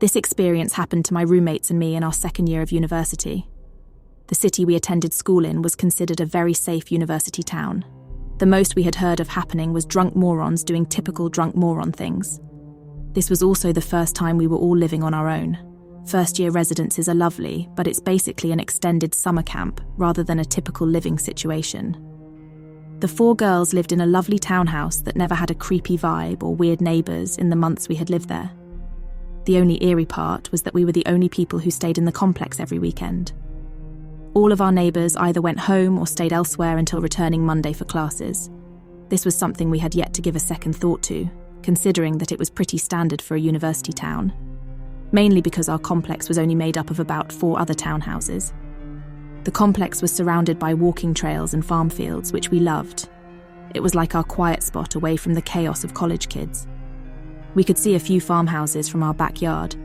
This experience happened to my roommates and me in our second year of university. The city we attended school in was considered a very safe university town. The most we had heard of happening was drunk morons doing typical drunk moron things. This was also the first time we were all living on our own. First-year residences are lovely, but it's basically an extended summer camp rather than a typical living situation. The 4 girls lived in a lovely townhouse that never had a creepy vibe or weird neighbours in the months we had lived there. The only eerie part was that we were the only people who stayed in the complex every weekend. All of our neighbours either went home or stayed elsewhere until returning Monday for classes. This was something we had yet to give a second thought to, considering that it was pretty standard for a university town, mainly because our complex was only made up of about 4 other townhouses. The complex was surrounded by walking trails and farm fields, which we loved. It was like our quiet spot away from the chaos of college kids. We could see a few farmhouses from our backyard,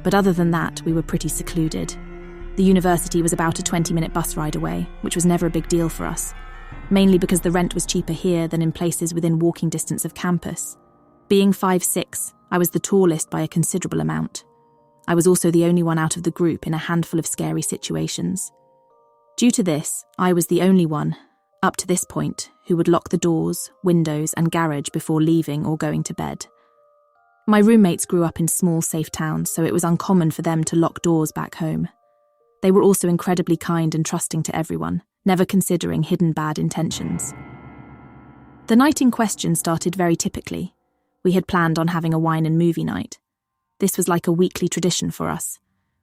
but other than that, we were pretty secluded. The university was about a 20-minute bus ride away, which was never a big deal for us, mainly because the rent was cheaper here than in places within walking distance of campus. Being 5'6", I was the tallest by a considerable amount. I was also the only one out of the group in a handful of scary situations. Due to this, I was the only one, up to this point, who would lock the doors, windows, and garage before leaving or going to bed. My roommates grew up in small, safe towns, so it was uncommon for them to lock doors back home. They were also incredibly kind and trusting to everyone, never considering hidden bad intentions. The night in question started very typically. We had planned on having a wine and movie night. This was like a weekly tradition for us.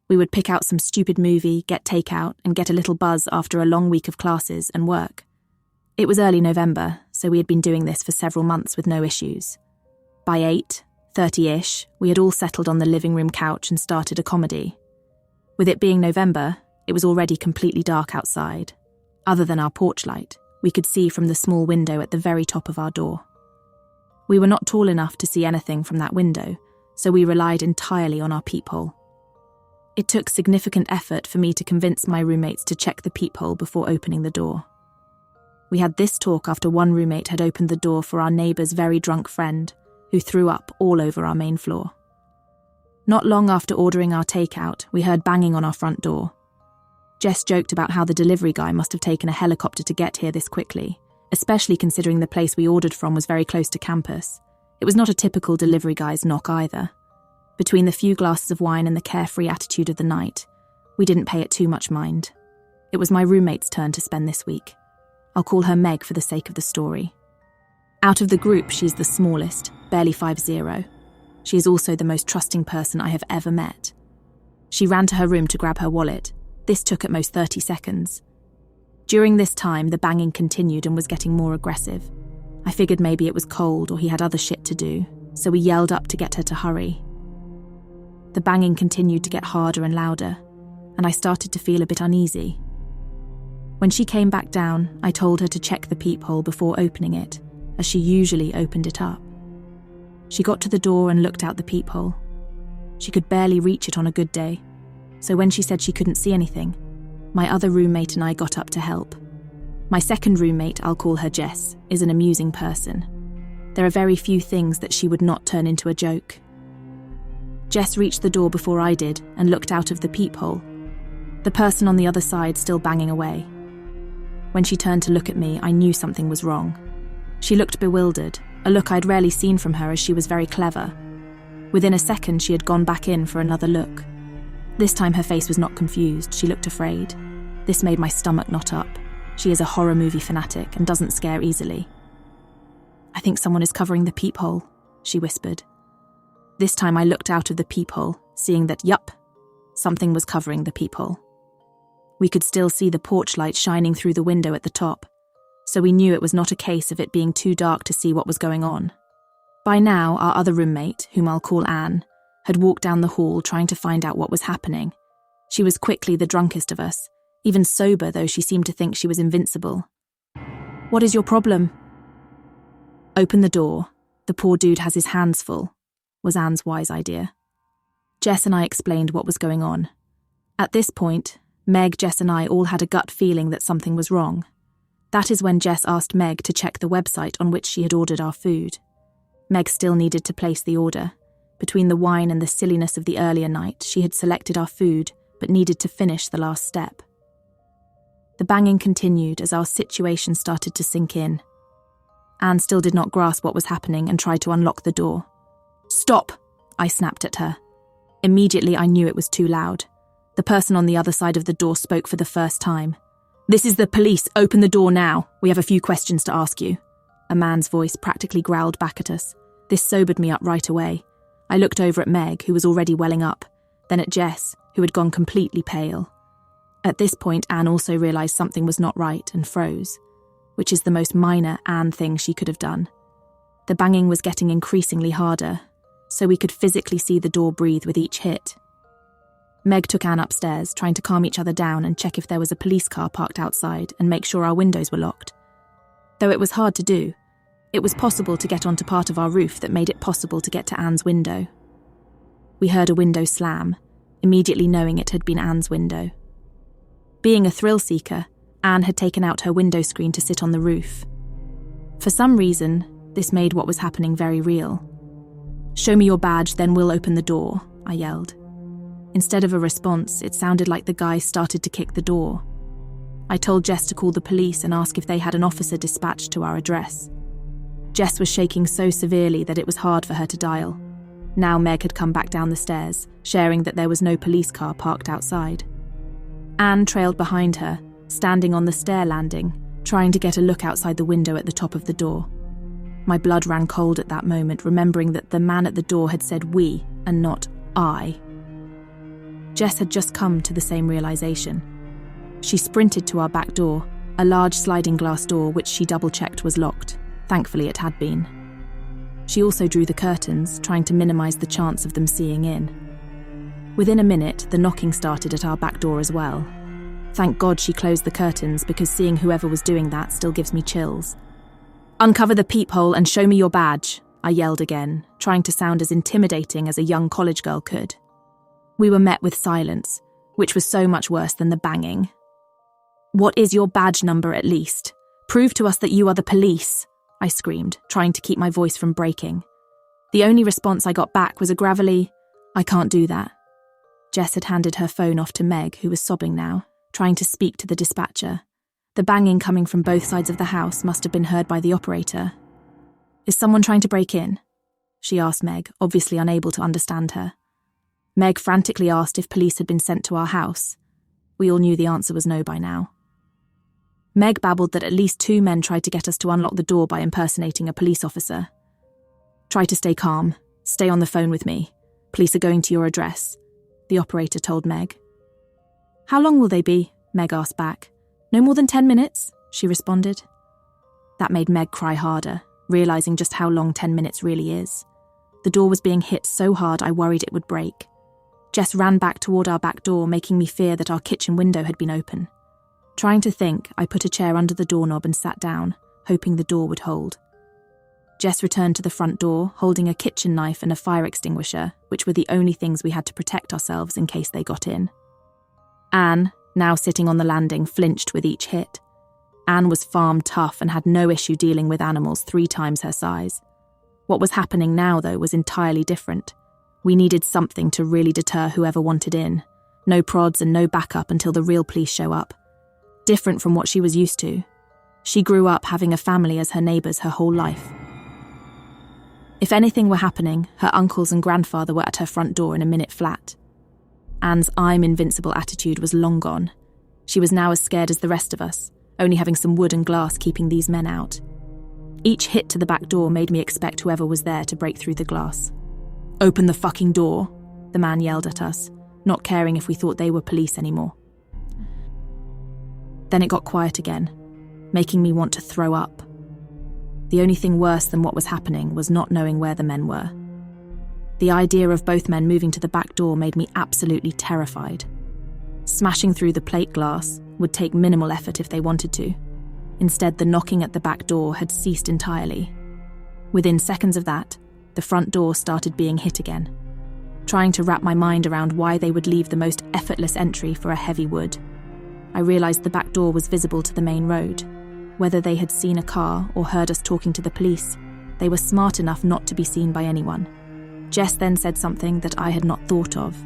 We would pick out some stupid movie, get takeout, and get a little buzz after a long week of classes and work. It was early November, so we had been doing this for several months with no issues. By 8:30-ish, we had all settled on the living room couch and started a comedy. With it being November, it was already completely dark outside. Other than our porch light, we could see from the small window at the very top of our door. We were not tall enough to see anything from that window, so we relied entirely on our peephole. It took significant effort for me to convince my roommates to check the peephole before opening the door. We had this talk after one roommate had opened the door for our neighbour's very drunk friend, who threw up all over our main floor. Not long after ordering our takeout, we heard banging on our front door. Jess joked about how the delivery guy must have taken a helicopter to get here this quickly, especially considering the place we ordered from was very close to campus. It was not a typical delivery guy's knock either. Between the few glasses of wine and the carefree attitude of the night, we didn't pay it too much mind. It was my roommate's turn to spend this week. I'll call her Meg for the sake of the story. Out of the group, she's the smallest, barely 5'0". She is also the most trusting person I have ever met. She ran to her room to grab her wallet. This took at most 30 seconds. During this time, the banging continued and was getting more aggressive. I figured maybe it was cold or he had other shit to do, so we yelled up to get her to hurry. The banging continued to get harder and louder, and I started to feel a bit uneasy. When she came back down, I told her to check the peephole before opening it, as she usually opened it up. She got to the door and looked out the peephole. She could barely reach it on a good day, so when she said she couldn't see anything, my other roommate and I got up to help. My second roommate, I'll call her Jess, is an amusing person. There are very few things that she would not turn into a joke. Jess reached the door before I did and looked out of the peephole, the person on the other side still banging away. When she turned to look at me, I knew something was wrong. She looked bewildered, a look I'd rarely seen from her as she was very clever. Within a second, she had gone back in for another look. This time her face was not confused, she looked afraid. This made my stomach knot up. She is a horror movie fanatic and doesn't scare easily. "I think someone is covering the peephole," she whispered. This time I looked out of the peephole, seeing that, something was covering the peephole. We could still see the porch light shining through the window at the top, so we knew it was not a case of it being too dark to see what was going on. By now, our other roommate, whom I'll call Anne, had walked down the hall trying to find out what was happening. She was quickly the drunkest of us, even sober though she seemed to think she was invincible. "What is your problem?" "Open the door. The poor dude has his hands full," was Anne's wise idea. Jess and I explained what was going on. At this point, Meg, Jess and I all had a gut feeling that something was wrong. That is when Jess asked Meg to check the website on which she had ordered our food. Meg still needed to place the order. Between the wine and the silliness of the earlier night, she had selected our food, but needed to finish the last step. The banging continued as our situation started to sink in. Anne still did not grasp what was happening and tried to unlock the door. "Stop!" I snapped at her. Immediately I knew it was too loud. The person on the other side of the door spoke for the first time. "This is the police. Open the door now. We have a few questions to ask you." A man's voice practically growled back at us. This sobered me up right away. I looked over at Meg, who was already welling up, then at Jess, who had gone completely pale. At this point, Anne also realised something was not right and froze, which is the most minor Anne thing she could have done. The banging was getting increasingly harder, so we could physically see the door breathe with each hit. Meg took Anne upstairs, trying to calm each other down and check if there was a police car parked outside and make sure our windows were locked. Though it was hard to do, it was possible to get onto part of our roof that made it possible to get to Anne's window. We heard a window slam, immediately knowing it had been Anne's window. Being a thrill-seeker, Anne had taken out her window screen to sit on the roof. For some reason, this made what was happening very real. "Show me your badge, then we'll open the door," I yelled. Instead of a response, it sounded like the guy started to kick the door. I told Jess to call the police and ask if they had an officer dispatched to our address. Jess was shaking so severely that it was hard for her to dial. Now Meg had come back down the stairs, sharing that there was no police car parked outside. Anne trailed behind her, standing on the stair landing, trying to get a look outside the window at the top of the door. My blood ran cold at that moment, remembering that the man at the door had said "we" and not "I." Jess had just come to the same realization. She sprinted to our back door, a large sliding glass door which she double-checked was locked. Thankfully it had been. She also drew the curtains, trying to minimize the chance of them seeing in. Within a minute, the knocking started at our back door as well. Thank God she closed the curtains, because seeing whoever was doing that still gives me chills. "Uncover the peephole and show me your badge," I yelled again, trying to sound as intimidating as a young college girl could. We were met with silence, which was so much worse than the banging. "What is your badge number at least? Prove to us that you are the police," I screamed, trying to keep my voice from breaking. The only response I got back was a gravelly, "I can't do that." Jess had handed her phone off to Meg, who was sobbing now, trying to speak to the dispatcher. The banging coming from both sides of the house must have been heard by the operator. "Is someone trying to break in?" she asked Meg, obviously unable to understand her. Meg frantically asked if police had been sent to our house. We all knew the answer was no by now. Meg babbled that at least 2 men tried to get us to unlock the door by impersonating a police officer. "Try to stay calm. Stay on the phone with me. Police are going to your address," the operator told Meg. "How long will they be?" Meg asked back. "No more than 10 minutes, she responded. That made Meg cry harder, realizing just how long 10 minutes really is. The door was being hit so hard I worried it would break. Jess ran back toward our back door, making me fear that our kitchen window had been open. Trying to think, I put a chair under the doorknob and sat down, hoping the door would hold. Jess returned to the front door, holding a kitchen knife and a fire extinguisher, which were the only things we had to protect ourselves in case they got in. Anne, now sitting on the landing, flinched with each hit. Anne was farm tough and had no issue dealing with animals 3 times her size. What was happening now, though, was entirely different. We needed something to really deter whoever wanted in. No prods and no backup until the real police show up. Different from what she was used to. She grew up having a family as her neighbours her whole life. If anything were happening, her uncles and grandfather were at her front door in a minute flat. Anne's "I'm invincible" attitude was long gone. She was now as scared as the rest of us, only having some wood and glass keeping these men out. Each hit to the back door made me expect whoever was there to break through the glass. "Open the fucking door," the man yelled at us, not caring if we thought they were police anymore. Then it got quiet again, making me want to throw up. The only thing worse than what was happening was not knowing where the men were. The idea of both men moving to the back door made me absolutely terrified. Smashing through the plate glass would take minimal effort if they wanted to. Instead, the knocking at the back door had ceased entirely. Within seconds of that, the front door started being hit again. Trying to wrap my mind around why they would leave the most effortless entry for a heavy wood, I realised the back door was visible to the main road. Whether they had seen a car or heard us talking to the police, they were smart enough not to be seen by anyone. Jess then said something that I had not thought of.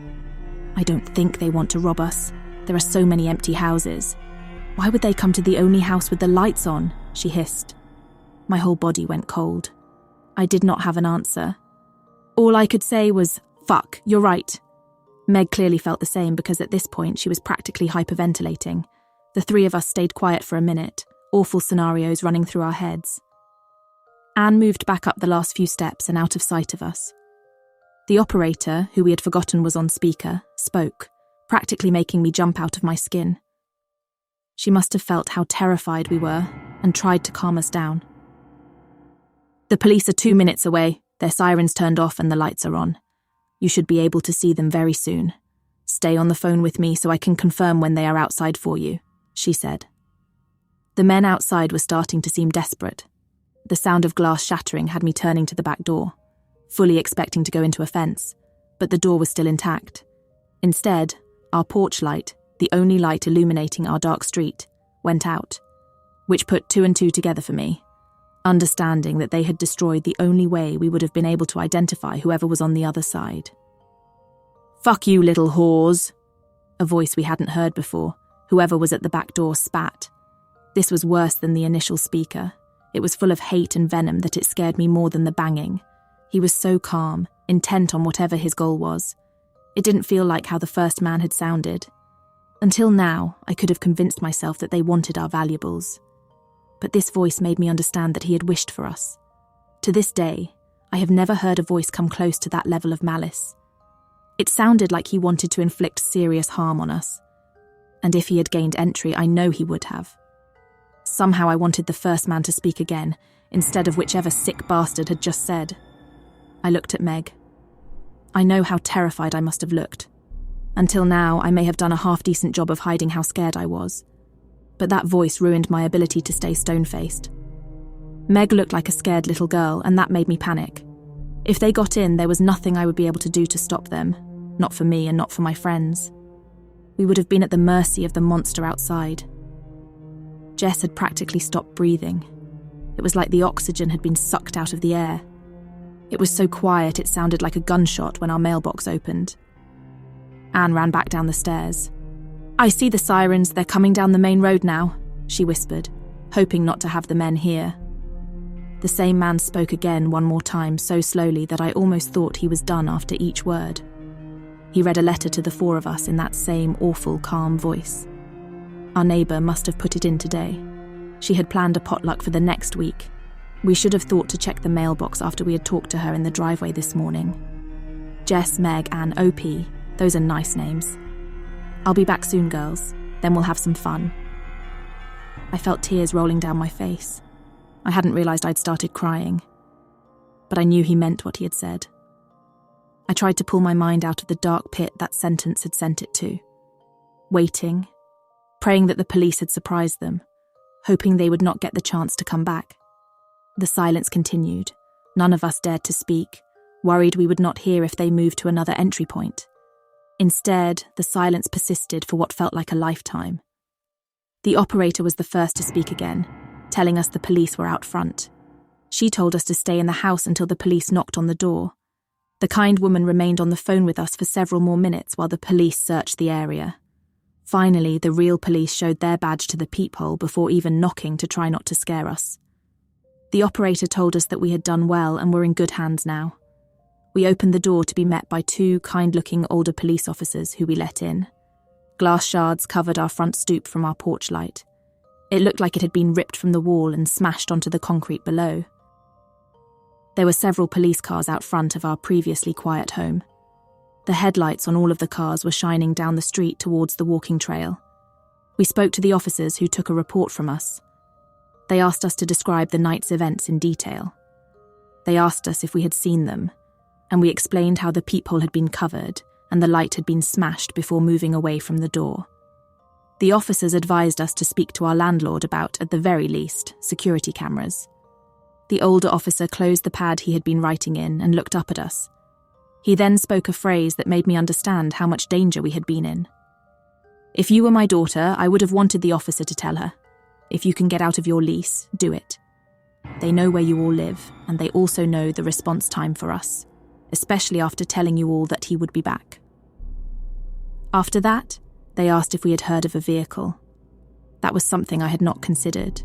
"I don't think they want to rob us. There are so many empty houses. Why would they come to the only house with the lights on?" she hissed. My whole body went cold. I did not have an answer. All I could say was, "Fuck, you're right." Meg clearly felt the same because at this point she was practically hyperventilating. The three of us stayed quiet for a minute, awful scenarios running through our heads. Anne moved back up the last few steps and out of sight of us. The operator, who we had forgotten was on speaker, spoke, practically making me jump out of my skin. She must have felt how terrified we were and tried to calm us down. "The police are 2 minutes away. Their sirens turned off and the lights are on. You should be able to see them very soon. Stay on the phone with me so I can confirm when they are outside for you," she said. The men outside were starting to seem desperate. The sound of glass shattering had me turning to the back door, fully expecting to go into a fence, but the door was still intact. Instead, our porch light, the only light illuminating our dark street, went out, which put 2 and 2 together for me, understanding that they had destroyed the only way we would have been able to identify whoever was on the other side. "Fuck you, little whores," a voice we hadn't heard before. Whoever was at the back door spat. This was worse than the initial speaker. It was full of hate and venom that it scared me more than the banging. He was so calm, intent on whatever his goal was. It didn't feel like how the first man had sounded. Until now, I could have convinced myself that they wanted our valuables. But this voice made me understand that he had wished for us. To this day, I have never heard a voice come close to that level of malice. It sounded like he wanted to inflict serious harm on us. And if he had gained entry, I know he would have. Somehow I wanted the first man to speak again, instead of whichever sick bastard had just said. I looked at Meg. I know how terrified I must have looked. Until now, I may have done a half-decent job of hiding how scared I was. But that voice ruined my ability to stay stone-faced. Meg looked like a scared little girl, and that made me panic. If they got in, there was nothing I would be able to do to stop them. Not for me and not for my friends. We would have been at the mercy of the monster outside. Jess had practically stopped breathing. It was like the oxygen had been sucked out of the air. It was so quiet it sounded like a gunshot when our mailbox opened. Anne ran back down the stairs. "I see the sirens, they're coming down the main road now," she whispered, hoping not to have the men hear. The same man spoke again one more time so slowly that I almost thought he was done after each word. He read a letter to the 4 of us in that same awful, calm voice. Our neighbour must have put it in today. She had planned a potluck for the next week. We should have thought to check the mailbox after we had talked to her in the driveway this morning. Jess, Meg, and OP, those are nice names. "I'll be back soon, girls. Then we'll have some fun." I felt tears rolling down my face. I hadn't realised I'd started crying. But I knew he meant what he had said. I tried to pull my mind out of the dark pit that sentence had sent it to. Waiting, praying that the police had surprised them, hoping they would not get the chance to come back. The silence continued. None of us dared to speak, worried we would not hear if they moved to another entry point. Instead, the silence persisted for what felt like a lifetime. The operator was the first to speak again, telling us the police were out front. She told us to stay in the house until the police knocked on the door. The kind woman remained on the phone with us for several more minutes while the police searched the area. Finally, the real police showed their badge to the peephole before even knocking to try not to scare us. The operator told us that we had done well and were in good hands now. We opened the door to be met by 2 kind-looking older police officers who we let in. Glass shards covered our front stoop from our porch light. It looked like it had been ripped from the wall and smashed onto the concrete below. There were several police cars out front of our previously quiet home. The headlights on all of the cars were shining down the street towards the walking trail. We spoke to the officers who took a report from us. They asked us to describe the night's events in detail. They asked us if we had seen them, and we explained how the peephole had been covered and the light had been smashed before moving away from the door. The officers advised us to speak to our landlord about, at the very least, security cameras. The older officer closed the pad he had been writing in and looked up at us. He then spoke a phrase that made me understand how much danger we had been in. "If you were my daughter, I would have wanted the officer to tell her. If you can get out of your lease, do it. They know where you all live, and they also know the response time for us. especially after telling you all that he would be back. After that, they asked if we had heard of a vehicle. That was something I had not considered.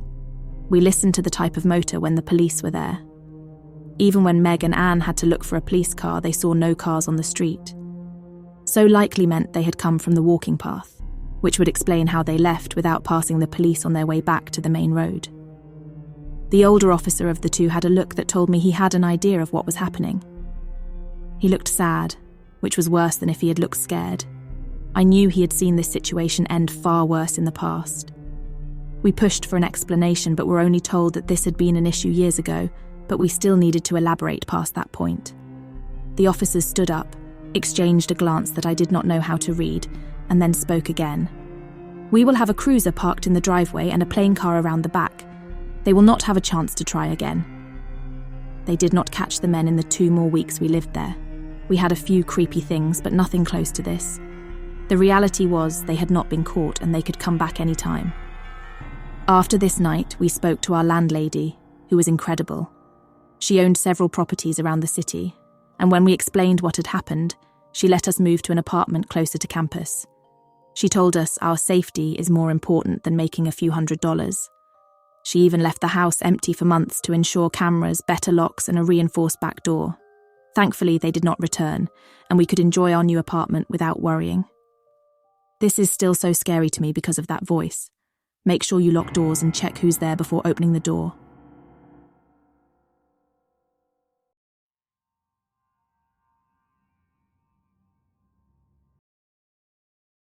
We listened to the type of motor when the police were there. Even when Meg and Anne had to look for a police car, they saw no cars on the street. So likely meant they had come from the walking path, which would explain how they left without passing the police on their way back to the main road. The older officer of the two had a look that told me he had an idea of what was happening. He looked sad, which was worse than if he had looked scared. I knew he had seen this situation end far worse in the past. We pushed for an explanation, but were only told that this had been an issue years ago, but we still needed to elaborate past that point. The officers stood up, exchanged a glance that I did not know how to read, and then spoke again. "We will have a cruiser parked in the driveway and a plain car around the back. They will not have a chance to try again." They did not catch the men in the 2 more weeks we lived there. We had a few creepy things, but nothing close to this. The reality was they had not been caught and they could come back any time. After this night, we spoke to our landlady, who was incredible. She owned several properties around the city, and when we explained what had happened, she let us move to an apartment closer to campus. She told us our safety is more important than making a few $100s. She even left the house empty for months to ensure cameras, better locks, and a reinforced back door. Thankfully, they did not return, and we could enjoy our new apartment without worrying. This is still so scary to me because of that voice. Make sure you lock doors and check who's there before opening the door.